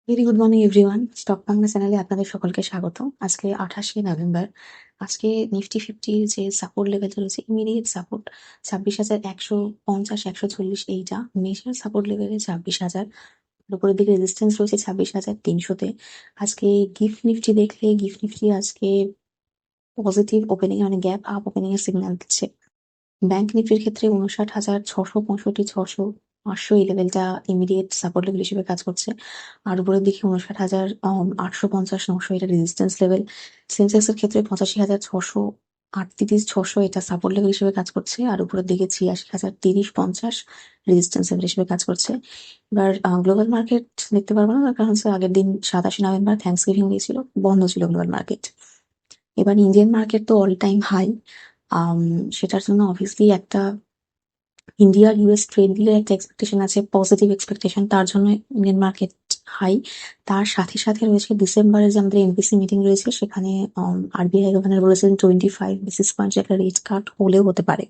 Very good morning everyone. Stock Bangla চ্যানেলে আপনাদের সকলকে স্বাগত। আজকে 28শে নভেম্বর। আজকে নিফটি ফিফটির যে সাপোর্ট লেভেলটা রয়েছে, ইমিডিয়েট সাপোর্ট 26,150-140 এইটা। মেজর সাপোর্ট লেভেলে 26,000। উপরের দিকে রেজিস্ট্যান্স রয়েছে 26,300-তে। আজকে গিফট নিফটি দেখলে গিফট নিফটি আজকে পজিটিভ ওপেনিং মানে গ্যাপ আপ ওপেনিং এর সিগন্যাল দিচ্ছে। ব্যাংক নিফটির ক্ষেত্রে 59,665-500 এই লেভেলটা ইমিডিয়েট সাপোর্ট লেভেল হিসেবে কাজ করছে। আর উপরের দিকে 59,850-900 এটা রেজিস্ট্যান্স লেভেল। সেন্সেক্স এর ক্ষেত্রে 85,638-600 এটা সাপোর্ট লেভেল হিসেবে কাজ করছে। আর উপরের দিকে 86,030-50 রেজিস্ট্যান্স লেভেল হিসেবে কাজ করছে। এবার গ্লোবাল মার্কেট দেখতে পারবো না, তার কারণ হচ্ছে আগের দিন 27শে নভেম্বর থ্যাংকস গিভিং দিয়েছিল, বন্ধ ছিল গ্লোবাল মার্কেট। এবার ইন্ডিয়ান মার্কেট তো অল টাইম হাই। আম সেটার জন্য অবভিয়াসলি একটা ইন্ডিয়া আর ইউএস ট্রেড ডিলের একটা এক্সপেকটেশন আছে, পজিটিভ এক্সপেকটেশন, তার জন্য ইন্ডিয়ান মার্কেট হাই। তার সাথে সাথে রয়েছে ডিসেম্বরের যে আমাদের এমপিসি মিটিং রয়েছে, সেখানে আরবিআই গভর্নর বলেছেন 25 বেসিস পয়েন্টের একটা রেট কাট হলেও হতে পারে।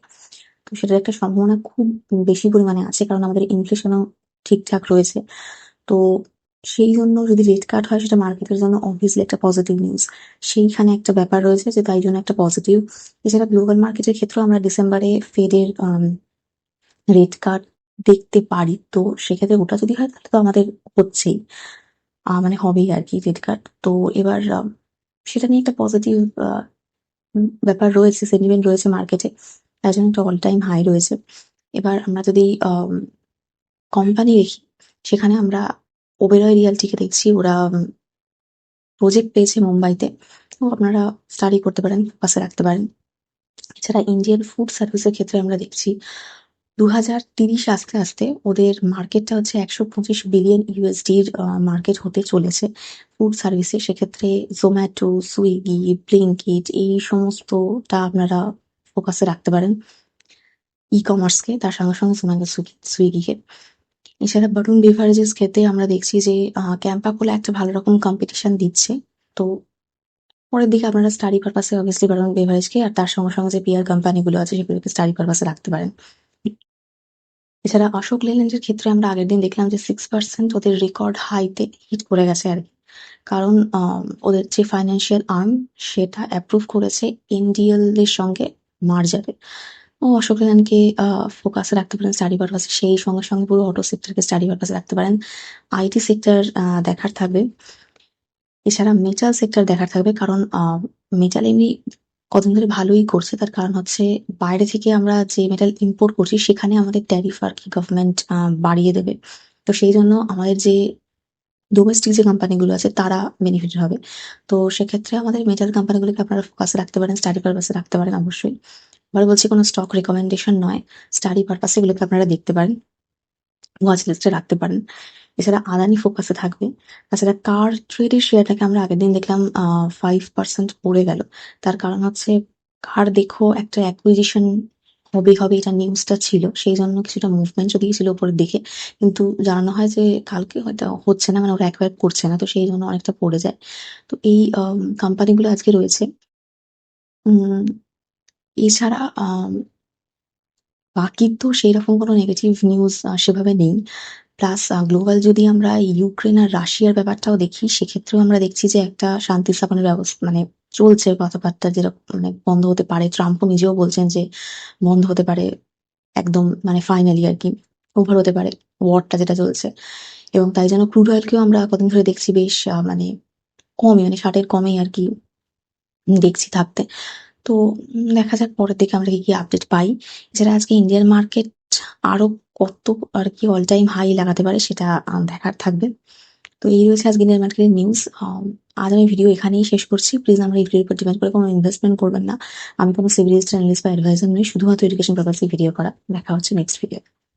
তো সেটার একটা সম্ভাবনা খুব বেশি পরিমাণে আছে, কারণ আমাদের ইনফ্লেশনও ঠিকঠাক রয়েছে। তো সেই জন্য যদি রেট কাট হয়, সেটা মার্কেটের জন্য অবভিয়াসলি একটা পজিটিভ নিউজ। সেইখানে একটা ব্যাপার রয়েছে যে তাই জন্য একটা পজিটিভ। এছাড়া গ্লোবাল মার্কেটের ক্ষেত্রেও আমরা ডিসেম্বরে ফেডের রেট কাট দেখতে পারি। তো সেক্ষেত্রে ওটা যদি হয় তাহলে তো আমাদের হচ্ছেই, মানে হবেই আর কি রেট কাট। তো এবার সেটা নিয়ে একটা পজিটিভ ব্যাপার রয়েছে, সেন্টিমেন্ট রয়েছে মার্কেটে, তার জন্য একটা অল টাইম হাই রয়েছে। এবার আমরা যদি কোম্পানি দেখি, সেখানে আমরা ওবেরয় রিয়ালটিকে দেখছি, ওরা প্রজেক্ট পেয়েছে মুম্বাইতে। তো আপনারা স্টাডি করতে পারেন, ফোকাসে রাখতে পারেন। এছাড়া ইন্ডিয়ান ফুড সার্ভিসের ক্ষেত্রে আমরা দেখছি 2030 আসতে আসতে ওদের মার্কেটটা হচ্ছে 125 বিলিয়ন ইউএসডির মার্কেট হতে চলেছে ফুড সার্ভিসে। সেক্ষেত্রে জোম্যাটো, সুইগি, ব্লিঙ্কিট এই সমস্তটা আপনারা ফোকাসে রাখতে পারেন, ই কমার্সকে, তার সঙ্গে সঙ্গে জোম্যাটো, সুইগিকে। এছাড়া বরুণ বেভারেজেস ক্ষেত্রে আমরা দেখছি যে ক্যাম্পা কোলা একটা ভালো রকম কম্পিটিশন দিচ্ছে। তো পরের দিকে আপনারা স্টাডি পারপাসে অবভিয়াসলি বরুণ বেভারেজকে আর তার সঙ্গে সঙ্গে যে পিয়ার কোম্পানিগুলো আছে সেগুলোকে স্টাডি পারপাসে রাখতে পারেন। এছাড়া অশোক লেল্যান্ডের ক্ষেত্রে আমরা আগের দিন দেখলাম যে 6% ওদের রেকর্ড হাইতে হিট করে গেছে আর কি। কারণ ওদের যে ফাইন্যান্সিয়াল আর্ম সেটা অ্যাপ্রুভ করেছে এনডিএল এর সঙ্গে মার্জারে। ও অশোক লেল্যান্ডকে ফোকাসে রাখতে পারেন স্টাডি পারপাসে, সেই সঙ্গে সঙ্গে পুরো অটো সেক্টরকে স্টাডি পারপাসে রাখতে পারেন। আইটি সেক্টর দেখার থাকবে। এছাড়া মেটাল সেক্টর দেখার থাকবে, কারণ মেটাল এমনি কদিন ধরে ভালোই করছে। তার কারণ হচ্ছে বাইরে থেকে আমরা যে মেটাল ইম্পোর্ট করছি সেখানে আমাদের ট্যারিফ আর কি গভর্নমেন্ট বাড়িয়ে দেবে। তো সেই জন্য আমাদের যে ডোমেস্টিক যে কোম্পানিগুলো আছে তারা বেনিফিট হবে। তো সেক্ষেত্রে আমাদের মেটাল কোম্পানিগুলোকে আপনারা ফোকাসে রাখতে পারেন, স্টাডি পারপাসে রাখতে পারেন অবশ্যই। আবার বলছি, কোনো স্টক রেকমেন্ডেশন নয়, স্টাডি পারপাসে এগুলোকে আপনারা দেখতে পারেন, ওয়াচ লিস্টে রাখতে পারেন। এছাড়া আদানি ফোকাসে থাকবে। তাছাড়া কার ট্রেডের শেয়ারটাকে আমরা আগের দিন দেখলাম 5% পড়ে গেল। তার কারণ হচ্ছে কার দেখো একটা অ্যাকুইজিশন হবে এটা নিউজটা ছিল, সেই জন্য কিছুটা মুভমেন্ট দিয়েছিল উপরের দিকে। কিন্তু জানানো হয় যে কালকে হয়তো হচ্ছে না, মানে ওরা অ্যাকোয়ার করছে না, তো সেই জন্য অনেকটা পড়ে যায়। তো এই কোম্পানিগুলো আজকে রয়েছে। উম এছাড়া বাকি তো সেইরকম কোনো নেগেটিভ নিউজ সেভাবে নেই। প্লাস গ্লোবাল যদি আমরা ইউক্রেন আর রাশিয়ার ব্যাপারটাও দেখি, সেক্ষেত্রেও আমরা দেখছি যে একটা শান্তি স্থাপনের ব্যবস্থা মানে চলছে কথাবার্তা, যেরকম মানে বন্ধ হতে পারে। ট্রাম্পও নিজেও বলছেন যে বন্ধ হতে পারে একদম, মানে ফাইনালি আর কি ওভার হতে পারে ওয়ারটা যেটা চলছে। এবং তাই জন্য ক্রুড অয়েলকেও আমরা কদিন ধরে দেখছি বেশ মানে কমই, মানে 60-এর কমেই আর কি দেখছি থাকতে। তো দেখা যাক পরের দিকে আমরা কি কি আপডেট পাই। এছাড়া আজকে ইন্ডিয়ান মার্কেট আরো কত আর কি অল টাইম হাই লাগাতে পারে সেটা দেখার থাকবে। তো এই রয়েছে আজকে ইন্ডিয়ান মার্কেটের নিউজ। আজ আমি ভিডিও এখানেই শেষ করছি। প্লিজ আমরা এই ভিডিওর উপর ডিপেন্ড করে কোনো ইনভেস্টমেন্ট করবেন না। আমি কোনো সিভিল অ্যানালিস্ট বা অ্যাডভাইজার নই, শুধুমাত্র এডুকেশন পারপাসে ভিডিও করা। দেখা হচ্ছে নেক্সট ভিডিও।